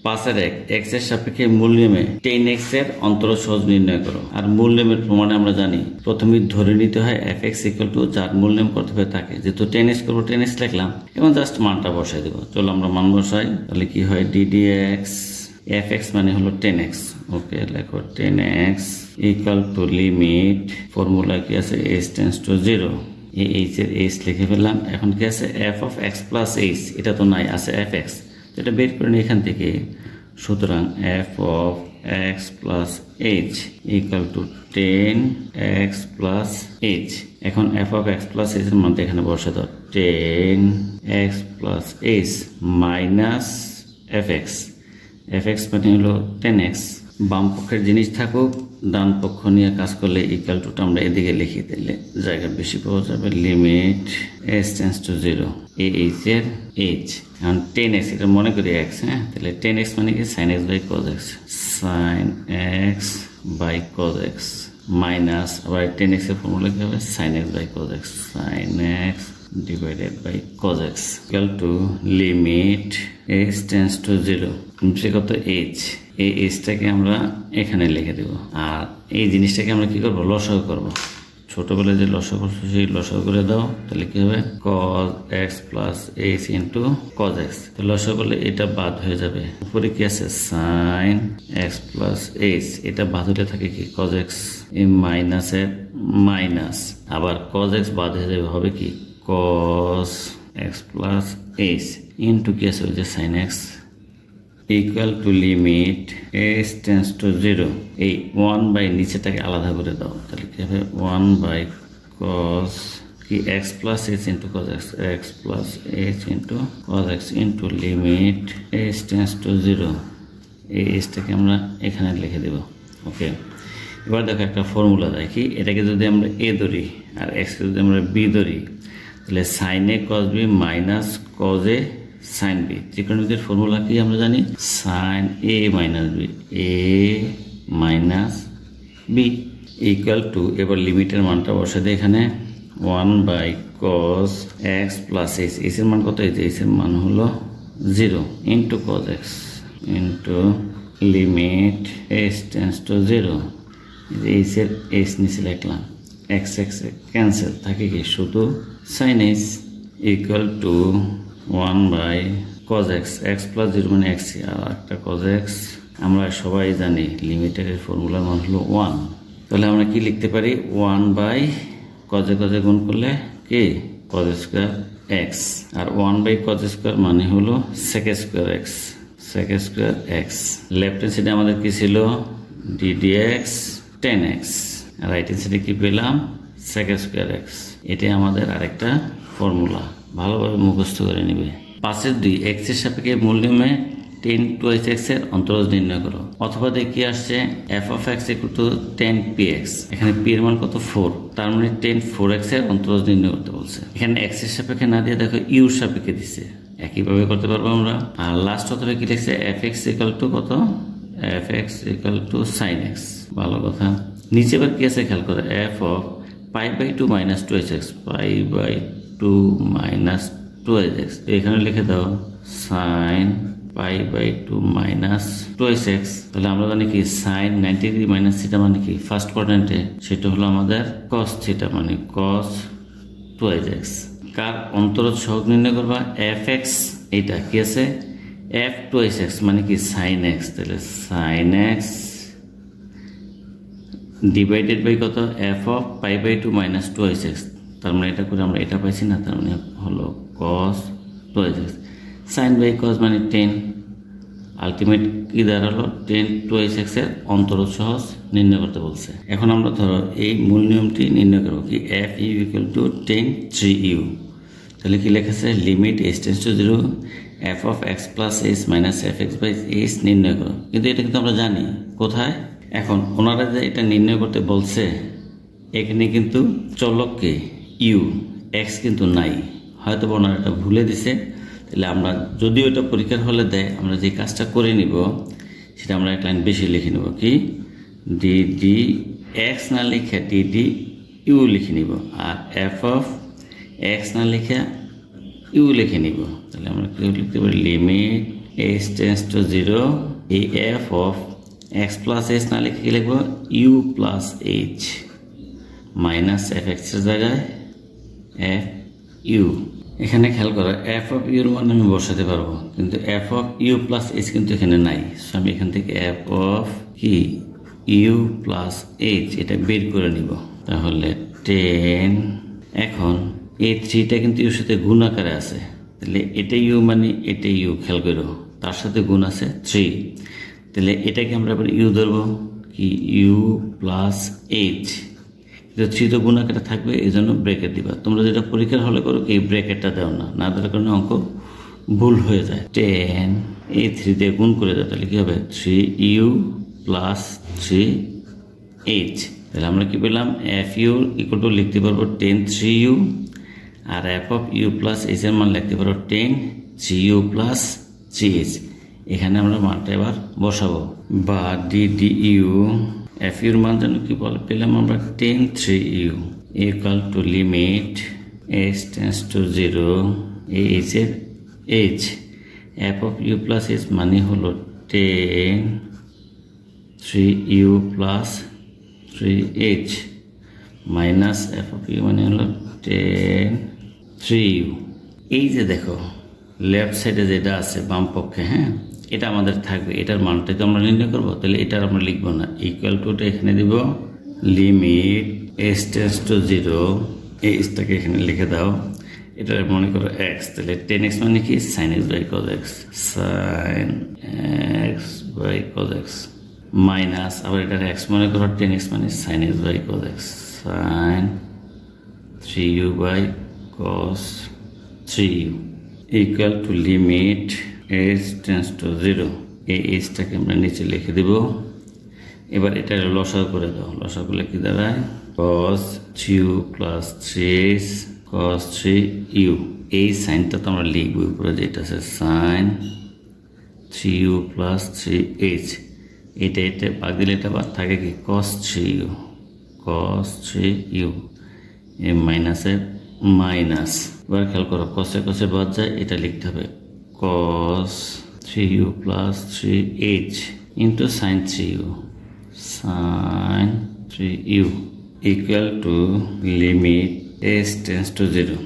5 এর 1 x এর সাপেক্ষে মূল নিয়মে 10x এর অন্তরজ সহজ নির্ণয় করো। আর মূল নিয়মের প্রমাণে আমরা জানি প্রথমে ধরে নিতে হয় fx = যার মূল নিয়ম করতে হবে তাকে। যেহেতু 10x করব 10x লিখলাম এবং জাস্ট মানটা বসাই দেব। চলো আমরা মান বসাই। তাহলে কি হয় ddx fx মানে হলো 10x। ওকে, লেখো 10x = লিমিট ফর্মুলা কি আছে h → 0 এই h এর h লিখে ফেললাম। এখন কি আছে f of x plus h, এটা তো নাই, আছে fx, তো এটা বের করে নিই এখান থেকে। সুতরাং f of x plus h = 10x plus h। এখন f of x plus h এর মান এখানে বসে দাও, 10x plus h minus fx। fx মানে হলো 10x। বাম পক্ষের জিনিস থাকুক, ডান পক্ষ নিয়ে কাজ করলে ইকুয়ালটুটা আমরা এদিকে লিখে দিলে জায়গা বেশি পাওয়া যাবে। লিমিট h → 0 এই h এর h। এখন 10x, এটা মনে করি x, হ্যাঁ, তাহলে 10x মানে কি sin x by cos x, sin x by cos x minus আবার 10x এর ফর্মুলা কি হবে sin x by cos x, sin x divided by cos x limit h → 0 নিচে কত h। এই এসটাকে আমরা এখানে লিখে দেব। আর এই জিনিসটাকে আমরা কি করব, লসাগু করব। ছোটবেলায় যে লসাগু করছো সেই লসাগু করে দাও, তাহলে কি হবে cos x plus h into cos x। তো লসাগু করলে এটা বাদ হয়ে যাবে। উপরে কি আছে sin x plus h, এটা বাদ হলে থাকে কি cos x, এই মাইনাসের মাইনাস, আবার cos x বাদ হয়ে যাবে, হবে কি cos x plus h into কি আছে ওই যে sin x = limit h → 0 এই 1/, নিচেটাকে আলাদা করে দাও, তাহলে কি হবে 1/, cos কি x plus h into cos x, x plus h into cos x into limit h → 0। এই h-টাকে আমরা এখানে লিখে দেব। ওকে, এবার দেখো একটা ফর্মুলা দেয় কি, এটাকে যদি আমরা a ধরি আর x কে যদি আমরা b ধরি, তাহলে sin a cos b minus cos a sin b। ত্রিকোণমিতির ফর্মুলা কি আমরা জানি, sin a minus b, a minus b = এবার লিমিটের মানটা বসে দেয় এখানে 1/, cos x plus h, h এর মান কত, h এর মান হলো 0 into cos x into limit h → 0। h এর h নিচে লিখলাম, x x ক্যান্সেল, থাকে কি শুধু sin h = 1/, cos x, x plus 0 মানে x, আর একটা cos x। আমরা সবাই জানি লিমিটের ফর্মুলার মান হলো 1। তাহলে আমরা কি লিখতে পারি 1/, cos a গুণ করলে কি cos স্কয়ার x, আর 1/, cos স্কয়ার মানে হলো sec square x, sec square x। Left hand সাইডে আমাদের কি ছিল ddx 10x, আর রাইট হ্যান্ড সাইডে কি পেলাম sec স্কয়ার x। এটাই আমাদের আরেকটা ফর্মুলা, ভালোভাবে মুখস্থ করে নিবে। 5 এর 2 x এর সাপেক্ষে মূল নিয়মে 10 2x এর অন্তরজ নির্ণয় করো। অথবা দেখি আসছে f of x = 10px, এখানে p এর মান কত 4, তার মানে 10 4x এর অন্তরজ নির্ণয় করতে বলছে। এখানে x এর সাপেক্ষে না দিয়ে দেখো u এর সাপেক্ষে দিছে, একইভাবে করতে পারবো আমরা। আর লাস্ট অথবা কি লিখছে fx = কত, fx = sin x। ভালো কথা। নিচে আবার কি আছে খেয়াল করো, f of π/2 - 2x, π/2 - 2x, এখানে লিখে দাও sin π/2 - 2x। তাহলে আমরা জানি কি sin 90 ডিগ্রি মাইনাস থিটা মানে কি ফার্স্ট কোয়াড্রেন্টে, সেটা হলো আমাদের cos থিটা মানে cos 2x। কার অন্তরজ সহগ নির্ণয় করবা, fx, এটা কি আছে f 2x মানে কি sin x, তাহলে sin x ডিভাইডেড বাই কত f of π/2 - 2x, তার মানে এটা করে আমরা এটা পাইছি না, তার মানে হলো cos 2x। sin by cos মানে 10, আলটিমেট কি দাঁড়ালো 10 2x এর অন্তরজ সহজ নির্ণয় করতে বলছে। এখন আমরা ধরো এই মূল নিয়মটি নির্ণয় করব কি f = 10 3u। তাহলে কি লেখা আছে limit h → 0 f of x plus h minus fx by h নির্ণয় করো। কিন্তু এটা কিন্তু আমরা জানি কোথায়। এখন ওনারা যে এটা নির্ণয় করতে বলছে, এখানে কিন্তু চলককে u x কিন্তু নাই, হয়তো ওনারা এটা ভুলে দিছে। তাহলে আমরা যদিও এটা পরীক্ষার হলে দেয়, আমরা যে কাজটা করে নিব সেটা আমরা এক লাইন বেশি লিখে নেব কি dd x না লিখে dd u লিখে নিব, আর f of x না লিখে u লিখে নিব। তাহলে আমরা কি লিখতে পারি লিমিট h টেন্ডস টু 0 এই f of x plus h না লিখে কি লিখবো u plus h minus fx এর জায়গায় f u। এখানে খেয়াল করো f অফ u এর মান আমি বসাতে পারবো, কিন্তু f of u plus h কিন্তু এখানে নাই। সো আমি এখান থেকে f অফ কি u প্লাস h এটা বের করে নিব। তাহলে 10, এখন এই 3টা কিন্তু ইউর সাথে গুণ আকারে আছে, তাহলে এটা ইউ মানে এটা ইউ, খেয়াল করো তার সাথে গুণ আছে 3, তাহলে এটাকে আমরা আবার ইউ ধরবো কি ইউ প্লাস এইচ, কিন্তু 3 তো গুণ আকারে থাকবে, এই জন্য ব্রেকেট দিবা। তোমরা যেটা পরীক্ষার হলে করো এই ব্রেকেটটা দেও না, না দেওয়ার কারণে অঙ্ক ভুল হয়ে যায়। 10 এই 3 দিয়ে গুণ করে দাও, তাহলে কি হবে 3u প্লাস 3h। তাহলে আমরা কি পেলাম এফ ইউ ইকুয়াল টু লিখতে পারবো 10 3u, আর f of u plus h এর মান লিখতে পারবো 10 3u প্লাস 3h। এখানে আমরা মানটা এবার বসাবো, বা ডি ডি ইউ এফ ইউর মান যেন কি পেলাম আমরা 10 3u equal to limit h tends to 0 এই h এর h f of u plus h মানে হলো 10 3u plus 3h minus f of u মানে হলো 10 3u। এই যে দেখো লেফট সাইডে যেটা আছে বাম পক্ষে, হ্যাঁ এটা আমাদের থাকবে, এটার মানটা তো আমরা নির্ণয় করবো, তাহলে এটার আমরা লিখবো না, ইকুয়াল টুটা এখানে দিব লিমিট h টেন্ডস টু 0 এই এসটাকে এখানে লিখে দাও, এটা মনে করো x, তাহলে 10x মানে কি sin x by cos x, sin x by cos x minus আবার এটার x মনে করো 10x মানে sin x by cos x, sin 3u by cos 3u equal to limit h tends to 0 এই এসটাকে আমরা নিচে লিখে দিব। এবার এটা লসাগু করে দাও, লসাগু করলে কি দাঁড়ায় cos 3u plus 3h cos 3u। এই সাইনটা তো আমরা লিখবো উপরে যেটা আছে sin 3u প্লাস 3h, এটা এটা বাদ দিলে এটা বাদ থাকে কি cos 3u cos 3u এই মাইনাসের মাইনাস। এবার খেয়াল করো কসে কসে বাদ যায়, এটা লিখতে হবে cos 3u plus 3h into sin 3u sin 3u equal to limit h tends to 0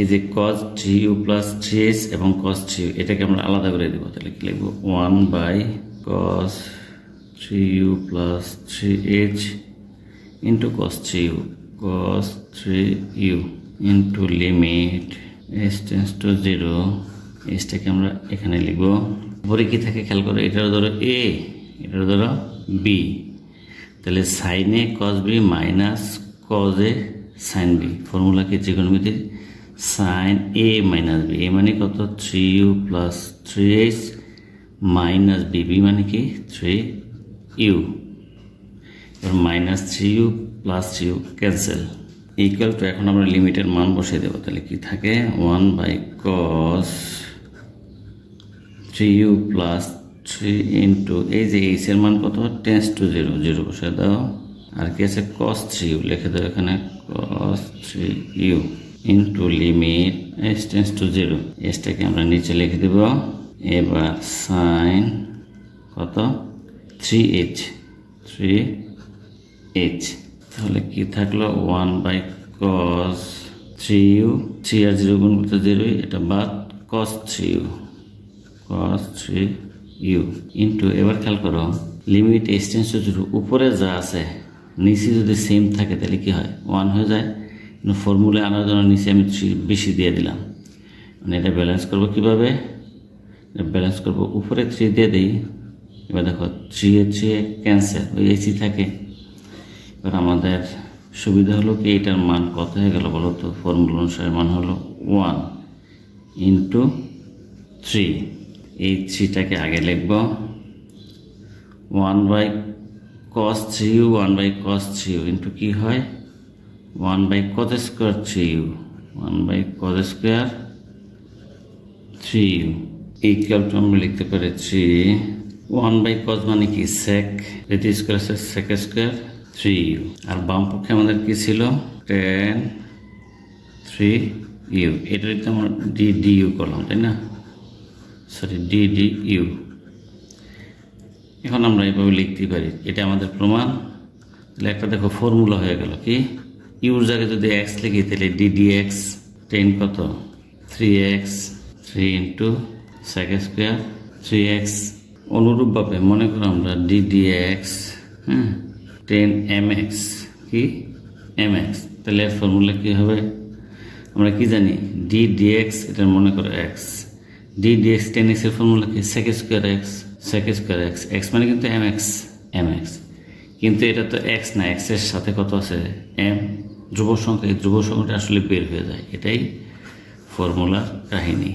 এই যে cos 3u প্লাস 3h এবং cos 3u এটাকে আমরা আলাদা করে দেবো, তাহলে কি লিখবো 1 by cos 3u plus 3h into cos 3u cos 3u into limit h tends to 0 এসটাকে আমরা এখানে লিখবো। পরে কি থাকে খেয়াল করো, এটার ধরো a এটার ধরো b, তাহলে sine a cos b minus cos a sin b, formula কি ত্রিকোণমিতির sin a minus b, a মানে কত 3u plus 3h minus b, b মানে কি 3u, এবার minus 3u plus 3u cancel equal to এখন আমরা লিমিটের মান বসিয়ে দেবো, তাহলে কি থাকে 1 by cos 3u plus 3 into এই যে এইচ এর মান কত টেন্ডস টু 0 0 বসে দাও, আর কি আছে cos 3u লিখে দাও এখানে cos 3u into limit h tends to 0 এসটাকে আমরা নিচে লিখে দেব। এবার sin কত 3h তাহলে কি থাকলো 1 বাই cos 3u 3 আর 0 গুণ করতে 0, এটা বাদ cos 3u ইন্টু এবার খেয়াল করো লিমিট h টেন্ডস টু 0 উপরে যা আছে নিচে যদি সেম থাকে তাহলে কি হয় 1 হয়ে যায়, কিন্তু ফর্মুলায় আনার জন্য নিচে আমি 3 বেশি দিয়ে দিলাম, মানে এটা ব্যালেন্স করবো কিভাবে, ব্যালেন্স করবো উপরে 3 দিয়ে দিই, এবার দেখো 3 এর 3 ক্যান্সেল ওই এসি থাকে। এবার আমাদের সুবিধা হলো কি এটার মান কত হয়ে গেল বলো তো, ফর্মুলা অনুসারে মান হলো 1 ইন্টু 3, এই 3টাকে আগে লিখব 1 by cos 3u 1 by cos 3u into কি হয় 1 by cos square 3u 1 by cos square 3u equal to আমরা লিখতে পারি 3 1 বাই cos মানে কি sec, এটি স্কোয়ার আছে sec স্কোয়ার 3u, আর বাম পক্ষে আমাদের কি ছিল tan 3u, এটা লিখতে আমরা du করলাম তাই না, সরি DDU। এখন আমরা এইভাবে লিখতে পারি, এটা আমাদের প্রমাণ। তাহলে একটা দেখো ফর্মুলা হয়ে গেল কি, ইউর জায়গায় যদি x লিখি তাহলে DDX টেন কত 3x 3 into sec square 3x। অনুরূপভাবে মনে করো আমরা DDX 10mx কি mx, তাহলে এর ফর্মুলা কি হবে আমরা কি জানি, DDX এটার মনে করো x, DDX 10x এর ফর্মুলা কি sec স্কোয়ার x, x মানে কিন্তু mx, কিন্তু এটা তো x না, x এর সাথে কত আছে m, ধ্রুব সংখ্যা, এই ধ্রুব সংখ্যাটা আসলে বের হয়ে যায়। এটাই ফর্মুলার কাহিনী।